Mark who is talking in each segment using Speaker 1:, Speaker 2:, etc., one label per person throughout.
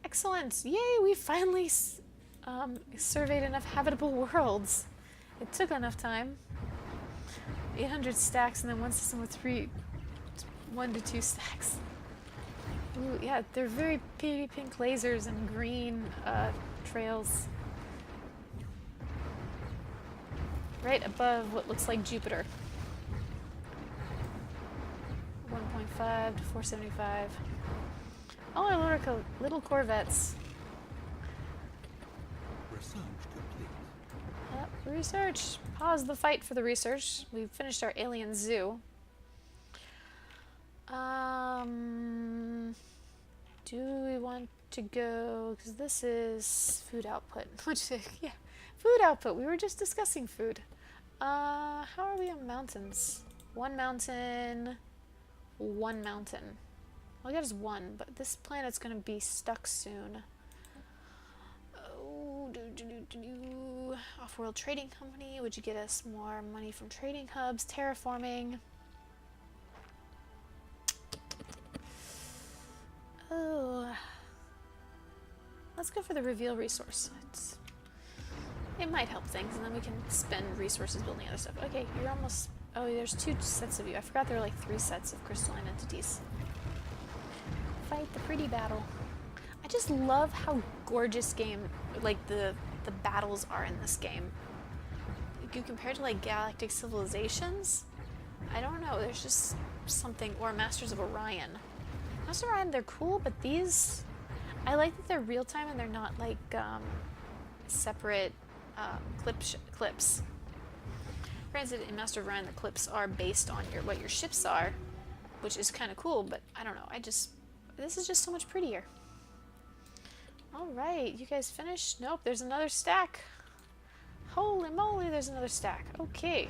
Speaker 1: Excellent! Yay, we finally surveyed enough habitable worlds. It took enough time. 800 stacks and then one system with 1 to 2 stacks. Ooh, yeah, they're very pretty pink lasers and green trails. Right above what looks like Jupiter. 1.5 to 475. Oh, our little corvettes.
Speaker 2: Research complete.
Speaker 1: Research. Pause the fight for the research. We've finished our alien zoo. Do we want to go? Because this is food output. Which, yeah, food output. We were just discussing food. How are we on mountains? One mountain. One mountain. All I got is one, but this planet's gonna be stuck soon. Oh, Off-world trading company. Would you get us more money from trading hubs? Terraforming. Oh, let's go for the reveal resource. It might help things, and then we can spend resources building other stuff. Okay, you're almost. Oh, there's 2 sets of you. I forgot there were like 3 sets of crystalline entities. Fight the pretty battle. I just love how gorgeous the battles are in this game. You compare to like Galactic Civilizations, I don't know, there's just something, or Masters of Orion. Masters of Orion, they're cool, but these, I like that they're real time and they're not like separate clips. Granted, in Master of Orion, the clips are based on what your ships are, which is kind of cool, but I don't know, this is just so much prettier. Alright, you guys finished? Nope, there's another stack. Holy moly, there's another stack. Okay.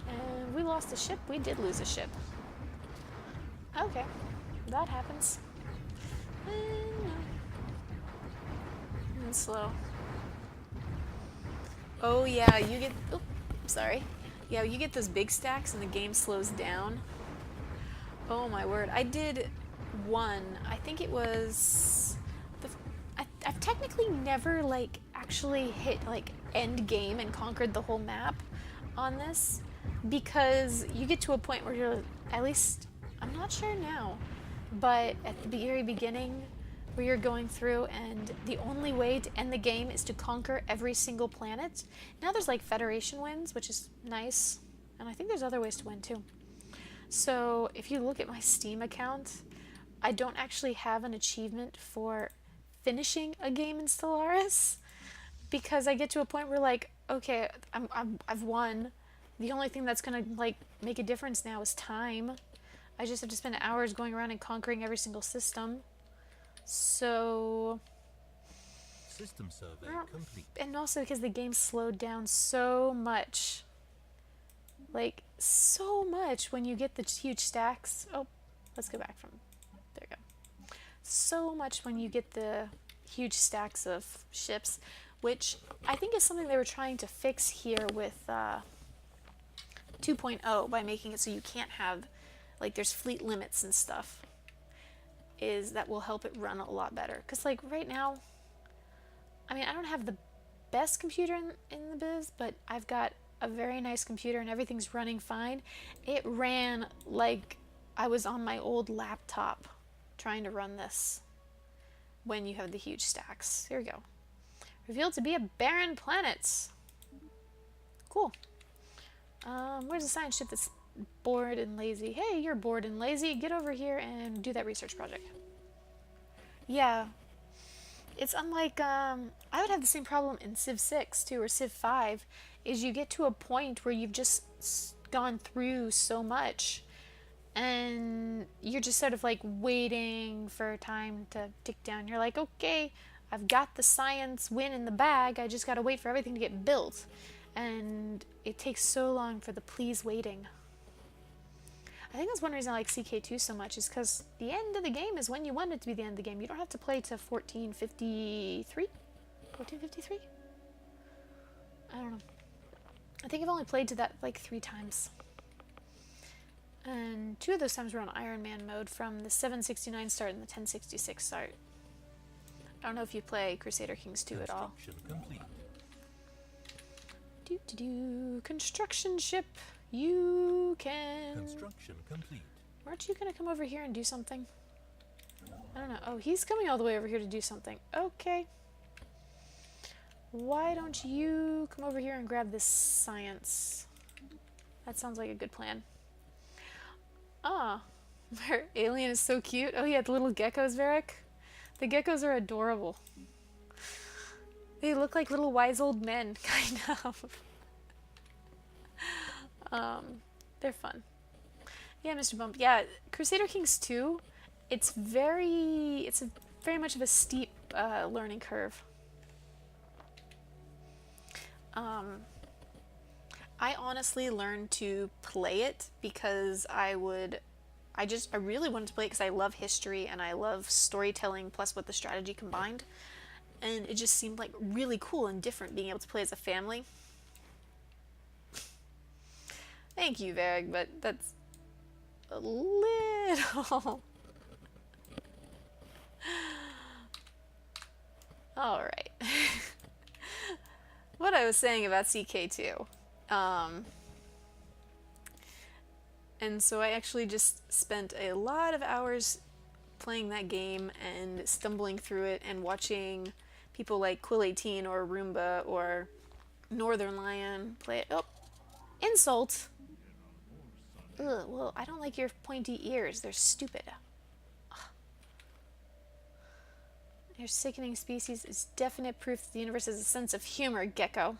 Speaker 1: And we lost a ship? We did lose a ship. Okay, that happens. And slow. Oh yeah, you get... Oh, sorry. Yeah, you get those big stacks and the game slows down. Oh my word. I did one. I think it was... I've technically never, like, actually hit, like, end game and conquered the whole map on this. Because you get to a point where you're... At least... I'm not sure now. But at the very beginning... where you're going through and the only way to end the game is to conquer every single planet. Now there's like Federation wins, which is nice, and I think there's other ways to win too. So if you look at my Steam account, I don't actually have an achievement for finishing a game in Stellaris, because I get to a point where like, okay, I've won. The only thing that's gonna like make a difference now is time. I just have to spend hours going around and conquering every single system. So,
Speaker 2: System survey complete.
Speaker 1: And also because the game slowed down so much, like so much when you get the huge stacks. Oh, let's go back from there. You go. So much when you get the huge stacks of ships, which I think is something they were trying to fix here with 2.0 by making it so you can't have like there's fleet limits and stuff. Is that will help it run a lot better. Because, like, right now, I mean, I don't have the best computer in the biz, but I've got a very nice computer and everything's running fine. It ran like I was on my old laptop trying to run this when you have the huge stacks. Here we go. Revealed to be a barren planet. Cool. Where's the science ship that's bored and lazy? Hey, you're bored and lazy. Get over here and do that research project. Yeah. It's unlike, I would have the same problem in Civ 6 too, or Civ 5, is you get to a point where you've just gone through so much and you're just sort of like waiting for time to tick down. You're like, okay, I've got the science win in the bag, I just gotta wait for everything to get built. And it takes so long for the please waiting. I think that's one reason I like CK2 so much, is because the end of the game is when you want it to be the end of the game. You don't have to play to 1453? 1453? I don't know. I think I've only played to that like 3 times. And 2 of those times were on Iron Man mode from the 769 start and the 1066 start. I don't know if you play Crusader Kings 2 at all.
Speaker 2: Construction complete.
Speaker 1: Construction ship. You can...
Speaker 2: Construction complete.
Speaker 1: Aren't you gonna come over here and do something? I don't know. Oh, he's coming all the way over here to do something. Okay. Why don't you come over here and grab this science? That sounds like a good plan. Ah, our alien is so cute. Oh yeah, the little geckos, Varric. The geckos are adorable. They look like little wise old men, kind of. They're fun. Yeah, Mr. Bump. Yeah, Crusader Kings 2, it's very much of a steep learning curve. I honestly learned to play it because I really wanted to play it because I love history and I love storytelling plus with the strategy combined. And it just seemed like really cool and different being able to play as a family. Thank you, Varric, but that's a little... Alright. What I was saying about CK2. And so I actually just spent a lot of hours playing that game and stumbling through it and watching people like Quill18 or Roomba or Northern Lion play it. Oh, insult! Ugh, well, I don't like your pointy ears. They're stupid. Ugh. Your sickening species is definite proof that the universe has a sense of humor, Gecko.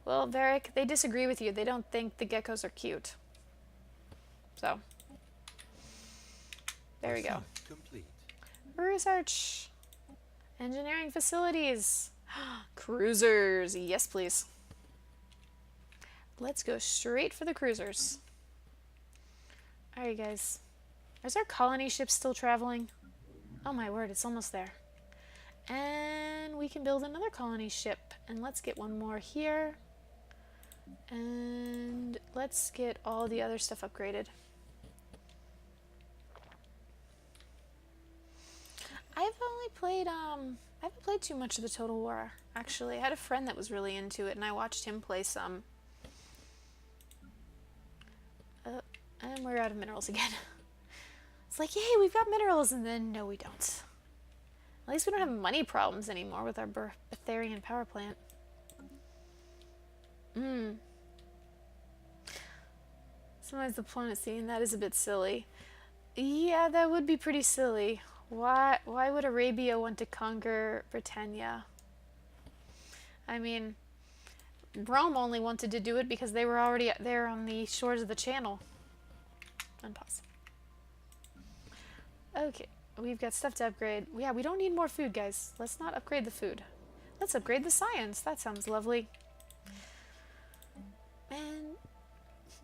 Speaker 1: Well, Varric, they disagree with you. They don't think the geckos are cute. So, there we go.
Speaker 2: Complete.
Speaker 1: Research. Engineering facilities. Cruisers. Yes, please. Let's go straight for the cruisers. Alright, guys. Is our colony ship still traveling? Oh my word, it's almost there. And we can build another colony ship. And let's get one more here. And let's get all the other stuff upgraded. I haven't played too much of the Total War, actually. I had a friend that was really into it, and I watched him play some. And we're out of minerals again. It's like, yay, we've got minerals, and then no, we don't. At least we don't have money problems anymore with our Betharian power plant. Sometimes diplomacy, and that is a bit silly. Yeah, that would be pretty silly. Why would Arabia want to conquer Britannia? I mean, Rome only wanted to do it because they were already there on the shores of the Channel. Unpause. Okay, we've got stuff to upgrade. Yeah, we don't need more food, guys. Let's not upgrade the food. Let's upgrade the science. That sounds lovely. And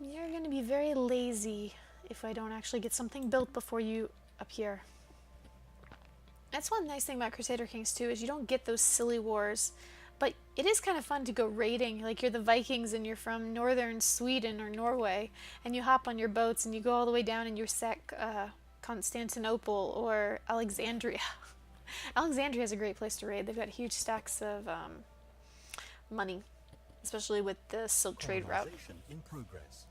Speaker 1: you're going to be very lazy if I don't actually get something built before you appear. That's one nice thing about Crusader Kings 2 is you don't get those silly wars, but it is kind of fun to go raiding. Like you're the Vikings and you're from northern Sweden or Norway, and you hop on your boats and you go all the way down and you sack Constantinople or Alexandria. Alexandria is a great place to raid. They've got huge stacks of money, especially with the Silk Trade route.
Speaker 2: In progress.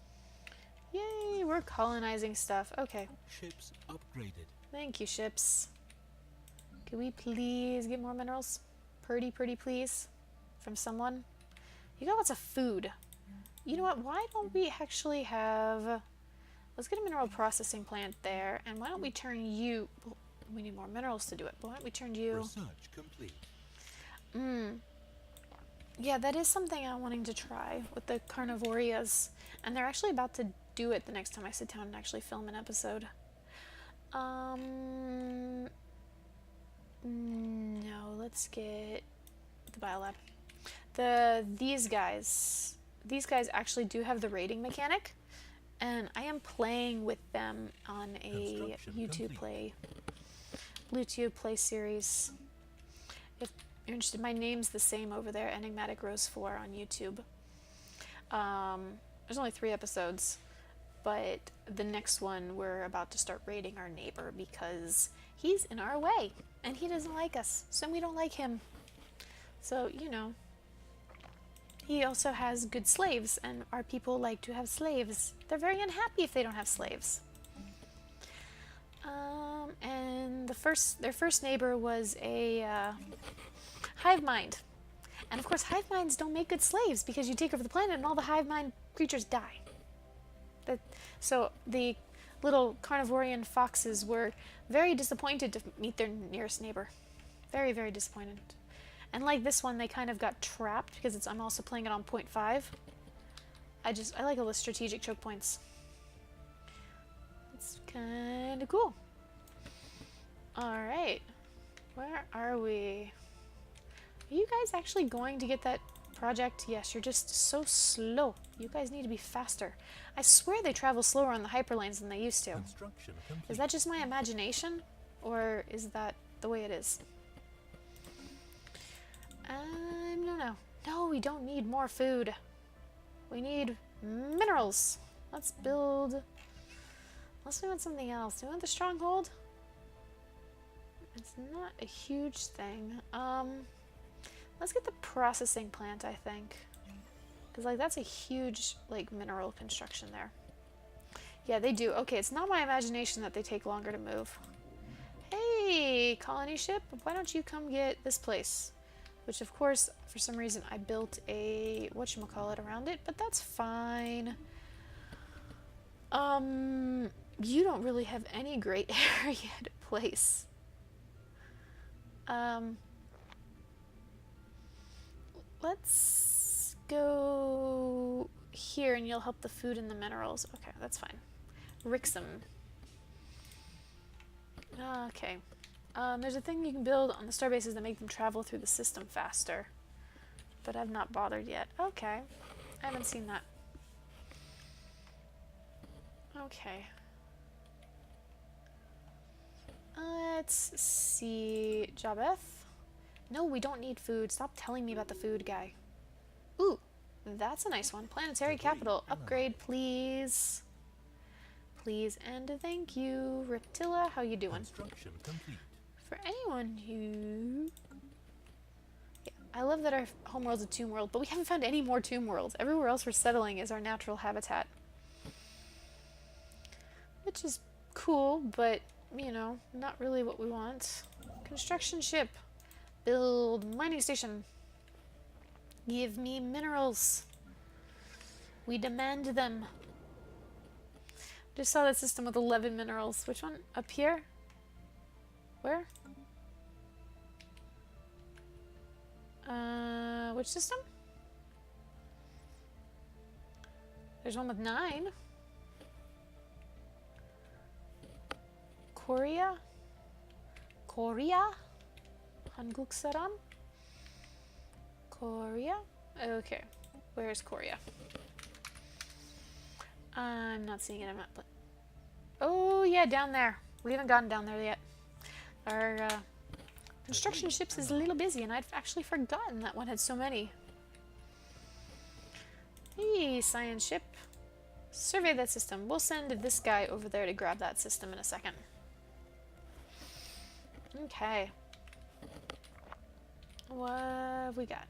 Speaker 1: Yay, we're colonizing stuff. Okay.
Speaker 2: Ships upgraded.
Speaker 1: Thank you, ships. Can we please get more minerals? Pretty please. From someone. You got lots of food. You know what? Why don't we actually have... Let's get a mineral processing plant there. And why don't we turn you... Well, we need more minerals to do it. But why don't we turn you...
Speaker 2: Research complete.
Speaker 1: Yeah, that is something I'm wanting to try with the Carnivorias. And they're actually about to do it the next time I sit down and actually film an episode. No, let's get the biolab. These guys actually do have the raiding mechanic, and I am playing with them on a YouTube play series. If you're interested, my name's the same over there, Enigmatic Rose 4 on YouTube. There's only 3 episodes, but the next one we're about to start raiding our neighbor because he's in our way and he doesn't like us, so we don't like him. So, you know, he also has good slaves, and our people like to have slaves. They're very unhappy if they don't have slaves. And their first neighbor was a hive mind. And of course, hive minds don't make good slaves because you take over the planet and all the hive mind creatures die. So the little carnivorian foxes were very disappointed to meet their nearest neighbor. Very, very disappointed. And like this one, they kind of got trapped because I'm also playing it on 0.5. I like all the strategic choke points. It's kind of cool. Alright. Where are we? Are you guys actually going to get that project? Yes, you're just so slow. You guys need to be faster. I swear they travel slower on the hyperlanes than they used to.
Speaker 2: Construction complete.
Speaker 1: Is that just my imagination? Or is that the way it is? No. No, we don't need more food. We need minerals. Let's build... Unless we want something else. Do we want the stronghold? It's not a huge thing. Let's get the processing plant, I think. Because, like, that's a huge, like, mineral construction there. Yeah, they do. Okay, it's not my imagination that they take longer to move. Hey, colony ship, why don't you come get this place? Which, of course, for some reason, I built a whatchamacallit around it, but that's fine. You don't really have any great area to place. Let's go here and you'll help the food and the minerals. Okay, that's fine. Rixum. Okay. There's a thing you can build on the starbases that make them travel through the system faster. But I've not bothered yet. Okay. I haven't seen that. Okay. Let's see. Jabeth? No, we don't need food. Stop telling me about the food guy. Ooh, that's a nice one. Planetary capital. Upgrade, please. Please and thank you. Reptilla, how you doing?
Speaker 2: Construction complete.
Speaker 1: For anyone who... Yeah, I love that our homeworld's a tomb world, but we haven't found any more tomb worlds. Everywhere else we're settling is our natural habitat. Which is cool, but, you know, not really what we want. Construction ship. Build mining station. Give me minerals. We demand them. Just saw that system with 11 minerals. Which one? Up here? Where? Which system? There's one with 9. Korea? Korea? Hanguksaram? Korea? Okay. Where's Korea? I'm not seeing it. I'm not... Oh, yeah, down there. We haven't gotten down there yet. Our construction ships is a little busy, and I'd actually forgotten that one had so many. Hey, science ship. Survey that system. We'll send this guy over there to grab that system in a second. Okay. What have we got?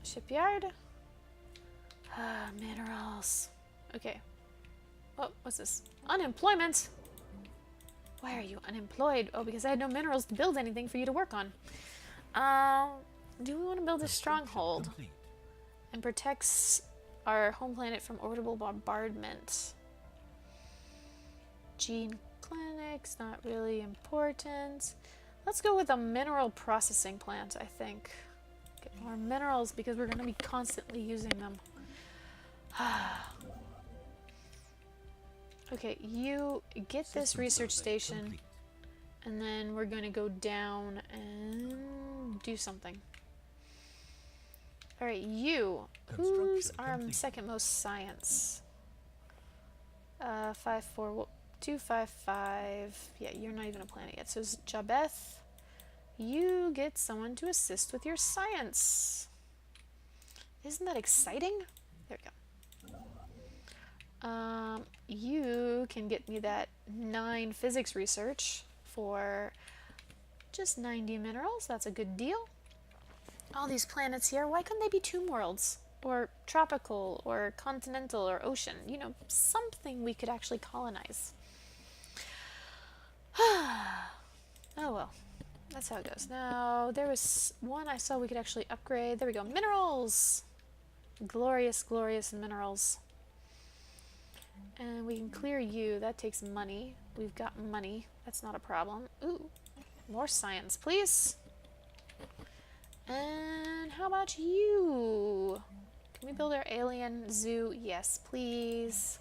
Speaker 1: Shipyard. Minerals. Okay. Oh, what's this? Unemployment! Why are you unemployed? Oh, because I had no minerals to build anything for you to work on. Do we want to build a stronghold?
Speaker 2: Complete.
Speaker 1: And protects our home planet from orbital bombardment. Gene clinics, not really important. Let's go with a mineral processing plant, I think. Get more minerals because we're going to be constantly using them. Okay, you get this research station,
Speaker 2: Complete.
Speaker 1: and then we're going to go down and do something. Alright, you. Who's our
Speaker 2: complete.
Speaker 1: second most science? 255. Yeah, you're not even a planet yet. So Jabeth, you get someone to assist with your science. Isn't that exciting? There we go. You can get me that 9 physics research for just 90 minerals. That's a good deal. All these planets here, why couldn't they be tomb worlds? Or tropical, or continental, or ocean? You know, something we could actually colonize. Oh well, that's how it goes. Now, there was one I saw we could actually upgrade. There we go. Minerals! Glorious, glorious minerals. And we can clear you. That takes money. We've got money. That's not a problem. Ooh, more science, please. And how about you? Can we build our alien zoo? Yes, please.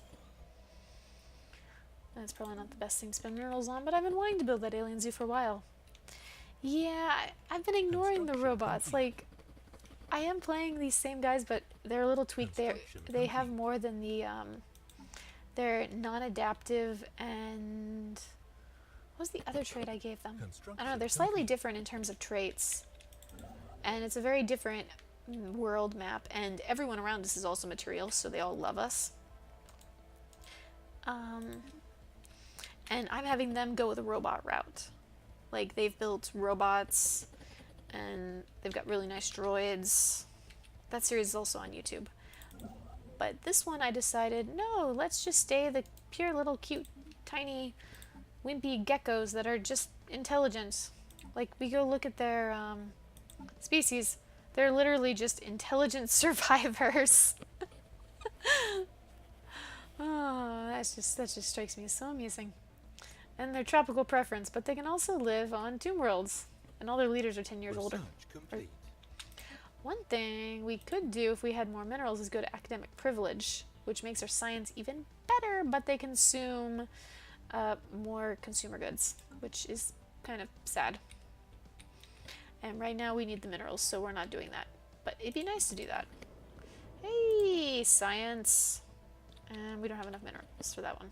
Speaker 1: That's probably not the best thing to spend minerals on, but I've been wanting to build that alien zoo for a while. Yeah, I've been ignoring the robots. Like, I am playing these same guys, but they're a little tweaked. They have more than the, they're non-adaptive and... What was the other trait I gave them? I don't know, they're slightly different in terms of traits. And it's a very different world map, and everyone around us is also material, so they all love us. And I'm having them go the robot route. Like, they've built robots, and they've got really nice droids. That series is also on YouTube. But this one I decided, no, let's just stay the pure little cute, tiny, wimpy geckos that are just intelligent. Like, we go look at their species. They're literally just intelligent survivors. Oh, that just strikes me as so amusing. And their tropical preference, but they can also live on tomb worlds. And all their leaders are 10 years older. One thing we could do if we had more minerals is go to academic privilege, which makes our science even better, but they consume more consumer goods, which is kind of sad. And right now we need the minerals, so we're not doing that. But it'd be nice to do that. Hey, science! And we don't have enough minerals for that one.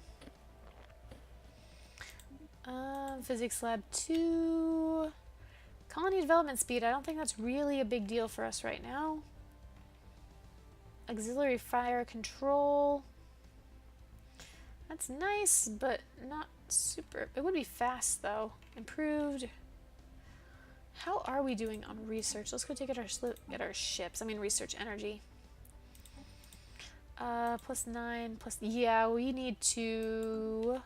Speaker 1: Physics lab 2. Colony development speed, I don't think that's really a big deal for us right now. Auxiliary fire control. That's nice, but not super. It would be fast though. Improved. How are we doing on research? Let's go take at our ships. I mean research energy. +9, plus... Yeah, we need to...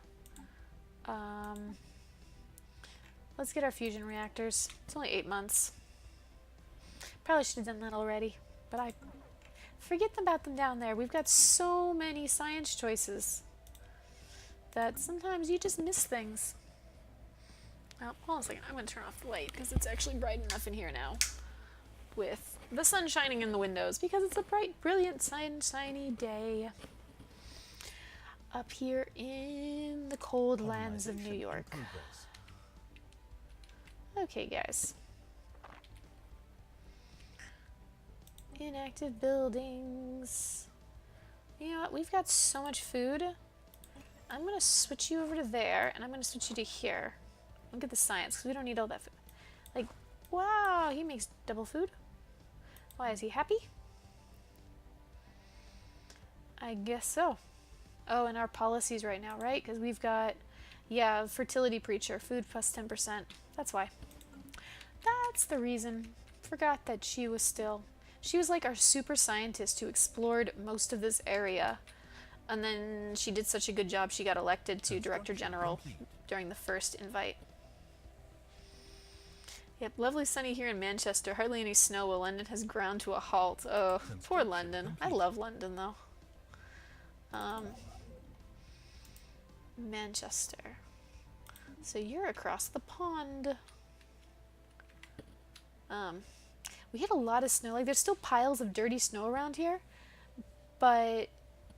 Speaker 1: let's get our fusion reactors. It's only 8 months. Probably should have done that already, but I forget about them down there. We've got so many science choices that sometimes you just miss things. Oh, hold on a second. I'm going to turn off the light because it's actually bright enough in here now with the sun shining in the windows because it's a bright, brilliant, sunshiny day up here in the cold lands of New York. Okay, guys. Inactive buildings. You know what? We've got so much food. I'm going to switch you over to there, and I'm going to switch you to here. Look at the science, because we don't need all that food. Like, wow, he makes double food. Why, is he happy? I guess so. Oh, and our policies right now, right? Because we've got, yeah, fertility preacher, food plus 10%. That's why. That's the reason. Forgot that she was still... She was like our super scientist who explored most of this area. And then she did such a good job, she got elected to Director General during the first invite. Yep, lovely sunny here in Manchester. Hardly any snow while London has ground to a halt. Oh, poor London. I love London, though. Manchester. So you're across the pond. We had a lot of snow. Like, there's still piles of dirty snow around here. But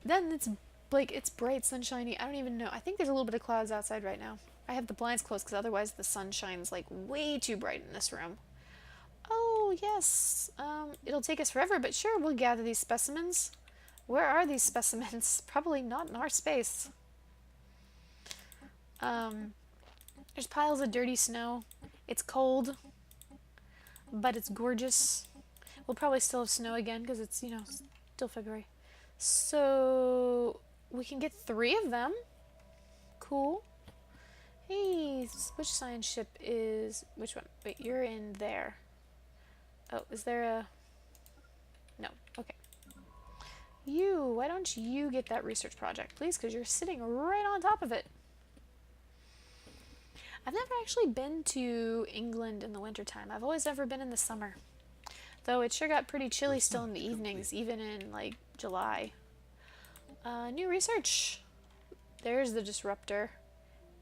Speaker 1: then it's, like, it's bright, sunshiny. I don't even know. I think there's a little bit of clouds outside right now. I have the blinds closed because otherwise the sun shines, like, way too bright in this room. Oh, yes. It'll take us forever, but sure, we'll gather these specimens. Where are these specimens? Probably not in our space. There's piles of dirty snow. It's cold, but it's gorgeous. We'll probably still have snow again because it's, you know, still February. So, we can get 3 of them. Cool. Hey, which science ship is... Which one? Wait, you're in there. Oh, is there a... No. Okay. You, why don't you get that research project, please? Because you're sitting right on top of it. I've never actually been to England in the wintertime. I've always ever been in the summer. Though it sure got pretty chilly still in the evenings, even in, like, July. New research. There's the disruptor.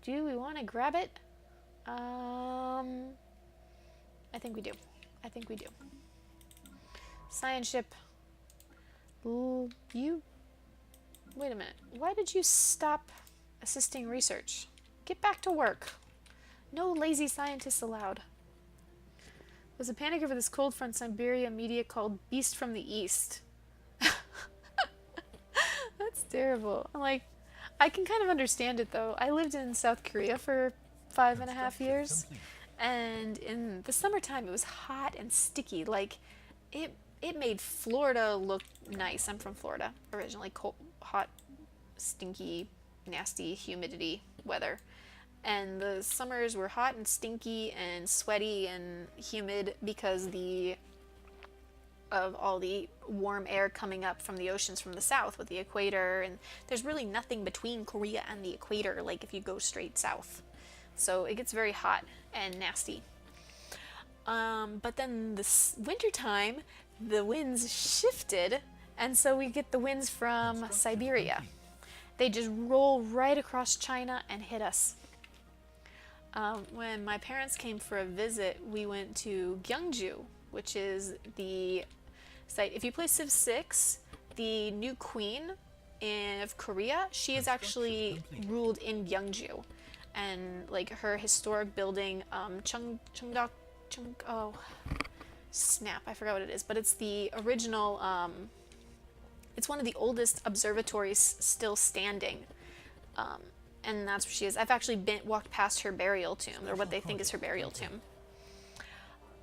Speaker 1: Do we want to grab it? I think we do. I think we do. Science ship. Ooh, you... Wait a minute. Why did you stop assisting research? Get back to work. No lazy scientists allowed. There's a panic over this cold front Siberia media called Beast from the East. That's terrible. I'm like, I can kind of understand it though. I lived in South Korea for 5.5 years, and in the summertime it was hot and sticky. Like, it made Florida look nice. I'm from Florida originally. Cold, hot, stinky, nasty, humidity weather. And the summers were hot and stinky and sweaty and humid because of all the warm air coming up from the oceans from the south with the equator, and there's really nothing between Korea and the equator, like if you go straight south. So it gets very hot and nasty. But then this wintertime, the winds shifted, and so we get the winds from Siberia. They just roll right across China and hit us. When my parents came for a visit, we went to Gyeongju, which is the site. If you play Civ 6, the new queen of Korea, she is actually ruled in Gyeongju. And like her historic building, oh, snap, I forgot what it is, but it's the original, it's one of the oldest observatories still standing. And that's where she is. I've actually walked past her burial tomb, or what they think is her burial tomb.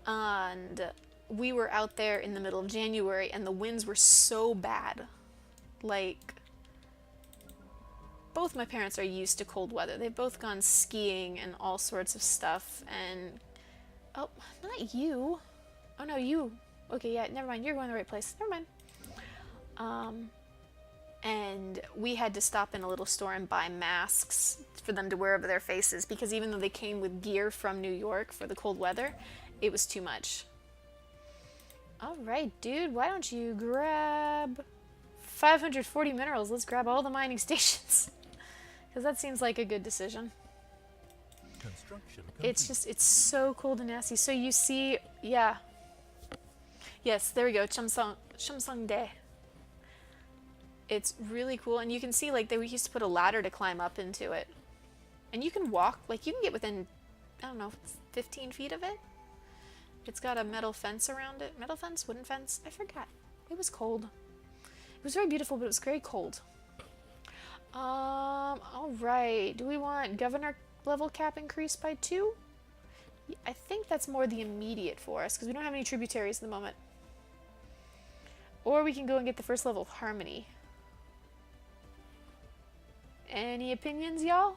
Speaker 1: And we were out there in the middle of January, and the winds were so bad. Like, both my parents are used to cold weather. They've both gone skiing and all sorts of stuff, and... Oh, not you. Oh, no, you. Okay, yeah, never mind. You're going the right place. Never mind. And we had to stop in a little store and buy masks for them to wear over their faces, because even though they came with gear from New York for the cold weather, it was too much. Alright, dude, why don't you grab 540 minerals? Let's grab all the mining stations. Because that seems like a good decision.
Speaker 2: Construction
Speaker 1: It's just, it's so cold and nasty. So you see, yeah. Yes, there we go, Chamsongdae. It's really cool, and you can see, like, they used to put a ladder to climb up into it. And you can walk, like, you can get within, I don't know, 15 feet of it. It's got a metal fence around it. Metal fence? Wooden fence? I forgot. It was cold. It was very beautiful, but it was very cold. Alright. Do we want governor level cap increased by 2? I think that's more the immediate for us, because we don't have any tributaries at the moment. Or we can go and get the first level of harmony. Any opinions, y'all?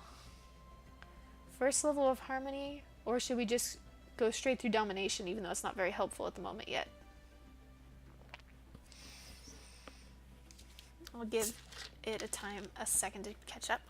Speaker 1: First level of harmony, or should we just go straight through domination, even though it's not very helpful at the moment yet? I'll give it a second to catch up.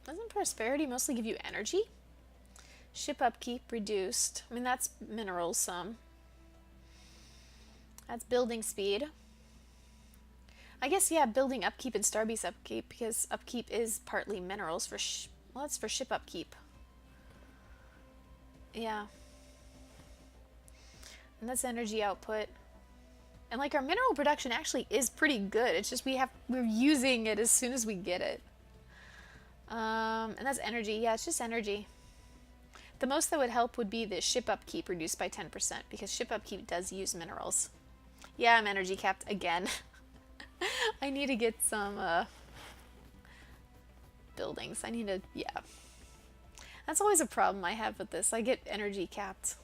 Speaker 1: Doesn't prosperity mostly give you energy? Ship upkeep reduced. I mean, that's minerals some. That's building speed. I guess, yeah, building upkeep and starbase upkeep, because upkeep is partly minerals for well, that's for ship upkeep. Yeah. And that's energy output. And like our mineral production actually is pretty good. It's just we're using it as soon as we get it. And that's energy. Yeah, it's just energy. The most that would help would be the ship upkeep reduced by 10%, because ship upkeep does use minerals. Yeah, I'm energy capped again. I need to get some buildings. I need to, yeah. That's always a problem I have with this. I get energy capped.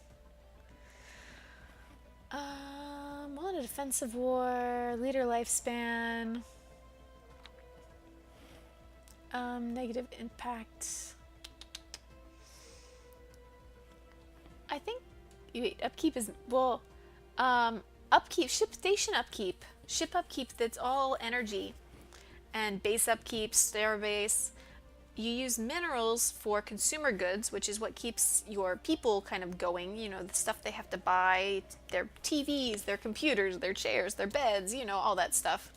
Speaker 1: On a defensive war, leader lifespan, negative impact. I think, wait, upkeep is, well, upkeep, ship station upkeep. Ship upkeep, that's all energy. And base upkeep, stair base. You use minerals for consumer goods, which is what keeps your people kind of going. You know, the stuff they have to buy, their TVs, their computers, their chairs, their beds, you know, all that stuff.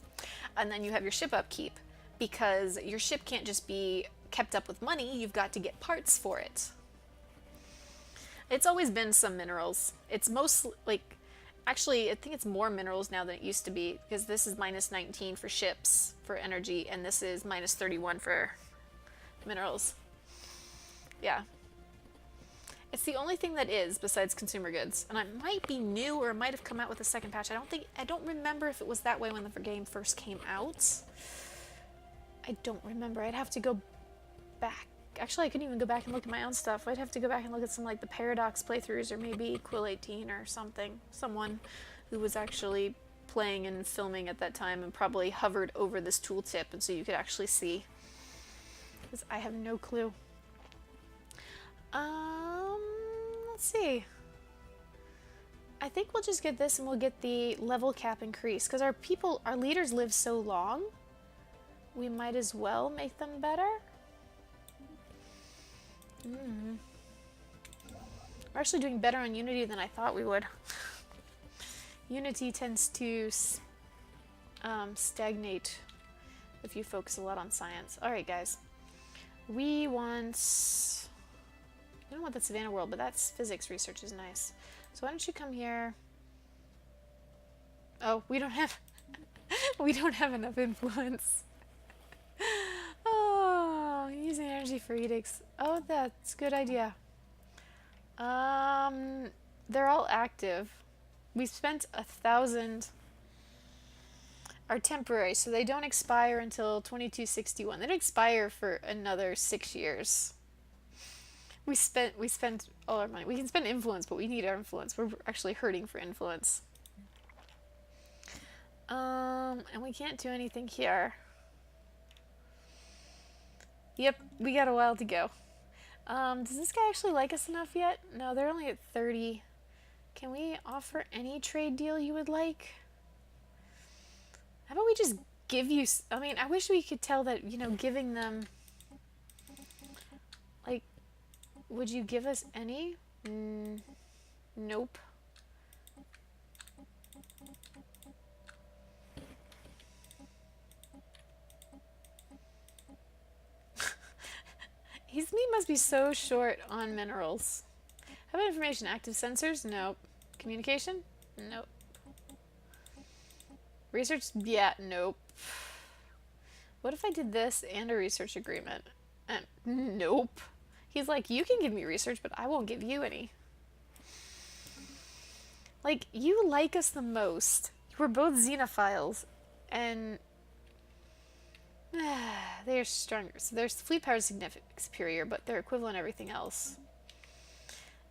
Speaker 1: And then you have your ship upkeep, because your ship can't just be kept up with money, you've got to get parts for it. It's always been some minerals. It's mostly, like, actually, I think it's more minerals now than it used to be, because this is minus 19 for ships, for energy, and this is minus 31 for minerals. Yeah. It's the only thing that is besides consumer goods. And it might be new, or it might have come out with a second patch. I don't remember if it was that way when the game first came out. I don't remember. I'd have to go back. Actually, I couldn't even go back and look at my own stuff. I'd have to go back and look at some, like, the Paradox playthroughs, or maybe Quill 18 or something. Someone who was actually playing and filming at that time and probably hovered over this tooltip, and so you could actually see. Because I have no clue. Let's see. I think we'll just get this and we'll get the level cap increase. Because our leaders live so long, we might as well make them better. We're actually doing better on Unity than I thought we would. Unity tends to stagnate if you focus a lot on science. Alright, guys. We want... I don't want the Savannah World, but that's physics research is nice. So why don't you come here? Oh, we don't have... we don't have enough influence. Oh, using energy for edicts. Oh, that's a good idea. They're all active. We spent 1,000... are temporary, so they don't expire until 2261. They don't expire for another 6 years. We spent all our money. We can spend influence, but we need our influence. We're actually hurting for influence. And we can't do anything here. Yep, we got a while to go. Does this guy actually like us enough yet? No, they're only at 30. Can we offer any trade deal you would like? How about we just give you... I mean, I wish we could tell that, you know, giving them... Like, would you give us any? Nope. He must be so short on minerals. How about information? Active sensors? Nope. Communication? Nope. Research? Yeah, nope. What if I did this and a research agreement? Nope. He's like, you can give me research, but I won't give you any. Like, you like us the most. We're both xenophiles, and they are stronger. So their fleet power is significantly superior, but they're equivalent to everything else.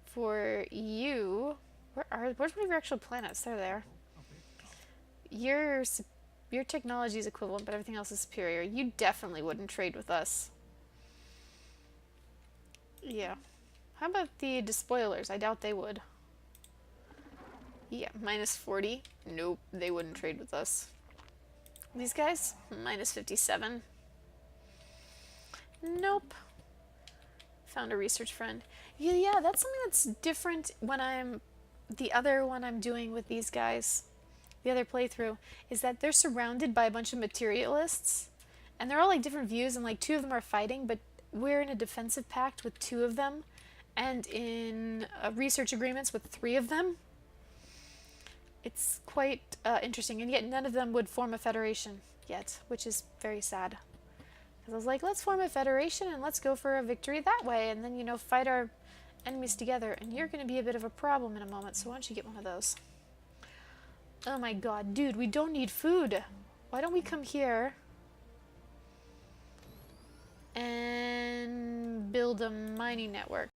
Speaker 1: For you, where's one of your actual planets? They're there. Your technology is equivalent, but everything else is superior. You definitely wouldn't trade with us. Yeah. How about the despoilers? I doubt they would. Yeah, minus 40. Nope, they wouldn't trade with us. These guys? Minus 57. Nope. Found a research friend. Yeah, that's something that's different when the other one I'm doing with these guys. The other playthrough is that they're surrounded by a bunch of materialists, and they're all like different views, and like 2 of them are fighting, but we're in a defensive pact with 2 of them, and in research agreements with 3 of them. It's quite interesting, and yet none of them would form a federation yet, which is very sad. Because I was like, let's form a federation and let's go for a victory that way, and then, you know, fight our enemies together, and you're going to be a bit of a problem in a moment, so why don't you get one of those? Oh my god, dude, we don't need food. Why don't we come here and build a mining network.